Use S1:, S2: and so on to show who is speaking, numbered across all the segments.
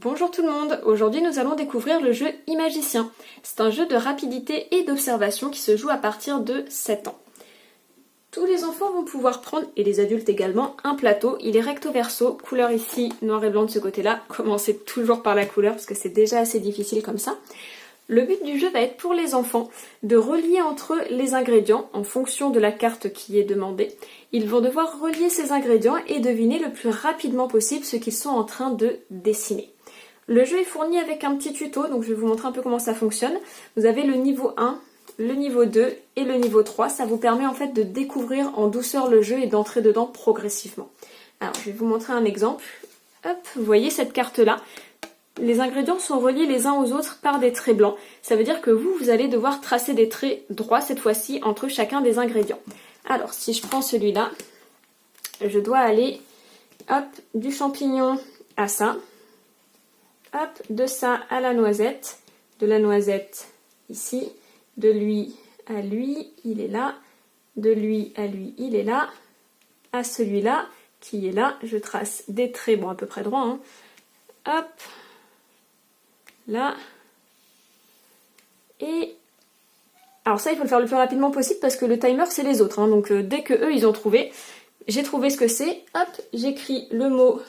S1: Bonjour tout le monde, aujourd'hui nous allons découvrir le jeu Imagicien. C'est un jeu de rapidité et d'observation qui se joue à partir de 7 ans. Tous les enfants vont pouvoir prendre, et les adultes également, un plateau. Il est recto verso, couleur ici, noir et blanc de ce côté-là. Commencez toujours par la couleur parce que c'est déjà assez difficile comme ça. Le but du jeu va être pour les enfants de relier entre eux les ingrédients en fonction de la carte qui est demandée. Ils vont devoir relier ces ingrédients et deviner le plus rapidement possible ce qu'ils sont en train de dessiner. Le jeu est fourni avec un petit tuto, donc je vais vous montrer un peu comment ça fonctionne. Vous avez le niveau 1, le niveau 2 et le niveau 3. Ça vous permet en fait de découvrir en douceur le jeu et d'entrer dedans progressivement. Alors je vais vous montrer un exemple. Hop, vous voyez cette carte-là. Les ingrédients sont reliés les uns aux autres par des traits blancs. Ça veut dire que vous allez devoir tracer des traits droits cette fois-ci entre chacun des ingrédients. Alors, si je prends celui-là, je dois aller, hop, du champignon à ça, hop, de ça à la noisette, de la noisette ici, de lui à lui, il est là, de lui à lui, il est là, à celui-là qui est là, je trace des traits, bon, à peu près droits, hein, hop, là, et alors ça il faut le faire le plus rapidement possible parce que le timer c'est les autres, hein. Donc dès que eux ils ont trouvé, j'ai trouvé ce que c'est, hop, j'écris le mot,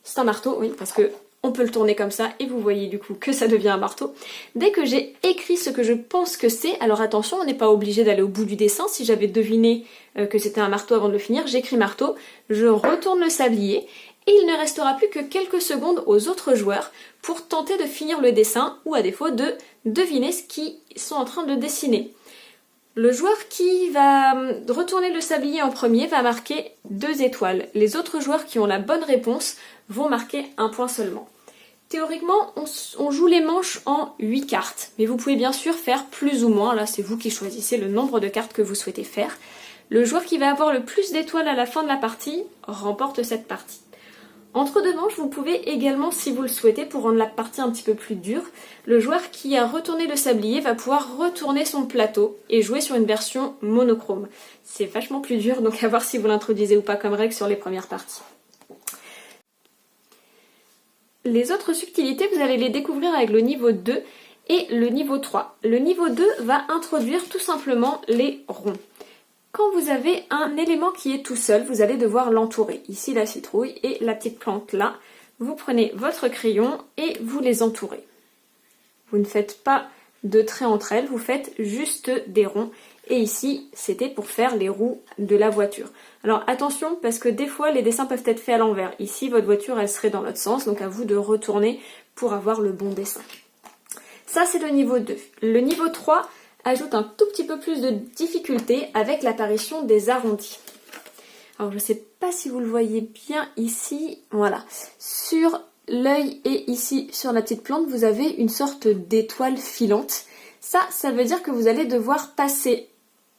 S1: c'est un marteau, oui, parce que on peut le tourner comme ça et vous voyez du coup que ça devient un marteau. Dès que j'ai écrit ce que je pense que c'est, alors attention, on n'est pas obligé d'aller au bout du dessin, si j'avais deviné que c'était un marteau avant de le finir, j'écris marteau, je retourne le sablier, et il ne restera plus que quelques secondes aux autres joueurs pour tenter de finir le dessin ou à défaut de deviner ce qu'ils sont en train de dessiner. Le joueur qui va retourner le sablier en premier va marquer 2 étoiles. Les autres joueurs qui ont la bonne réponse vont marquer 1 point seulement. Théoriquement, on joue les manches en 8 cartes, mais vous pouvez bien sûr faire plus ou moins, là c'est vous qui choisissez le nombre de cartes que vous souhaitez faire. Le joueur qui va avoir le plus d'étoiles à la fin de la partie remporte cette partie. Entre deux manches, vous pouvez également, si vous le souhaitez, pour rendre la partie un petit peu plus dure, le joueur qui a retourné le sablier va pouvoir retourner son plateau et jouer sur une version monochrome. C'est vachement plus dur, donc à voir si vous l'introduisez ou pas comme règle sur les premières parties. Les autres subtilités, vous allez les découvrir avec le niveau 2 et le niveau 3. Le niveau 2 va introduire tout simplement les ronds. Quand vous avez un élément qui est tout seul, vous allez devoir l'entourer. Ici la citrouille et la petite plante là. Vous prenez votre crayon et vous les entourez. Vous ne faites pas de traits entre elles, vous faites juste des ronds. Et ici, c'était pour faire les roues de la voiture. Alors attention, parce que des fois, les dessins peuvent être faits à l'envers. Ici, votre voiture, elle serait dans l'autre sens, donc à vous de retourner pour avoir le bon dessin. Ça, c'est le niveau 2. Le niveau 3 ajoute un tout petit peu plus de difficulté avec l'apparition des arrondis. Alors je ne sais pas si vous le voyez bien ici, voilà. Sur l'œil et ici sur la petite plante, vous avez une sorte d'étoile filante. Ça veut dire que vous allez devoir passer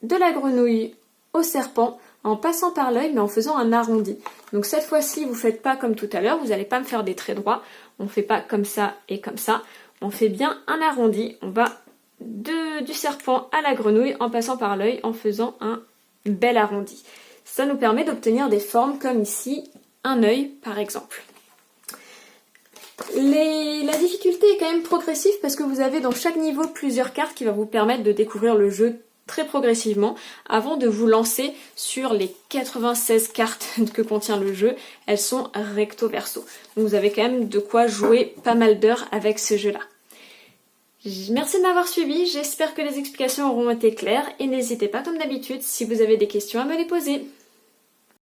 S1: de la grenouille au serpent en passant par l'œil mais en faisant un arrondi. Donc cette fois-ci, vous ne faites pas comme tout à l'heure, vous n'allez pas me faire des traits droits. On ne fait pas comme ça et comme ça. On fait bien un arrondi. On va du serpent à la grenouille en passant par l'œil en faisant un bel arrondi. Ça nous permet d'obtenir des formes comme ici, un œil par exemple. La difficulté est quand même progressive parce que vous avez dans chaque niveau plusieurs cartes qui vont vous permettre de découvrir le jeu très progressivement avant de vous lancer sur les 96 cartes que contient le jeu. Elles sont recto verso. Donc vous avez quand même de quoi jouer pas mal d'heures avec ce jeu-là. Merci de m'avoir suivi, j'espère que les explications auront été claires et n'hésitez pas comme d'habitude si vous avez des questions à me les poser.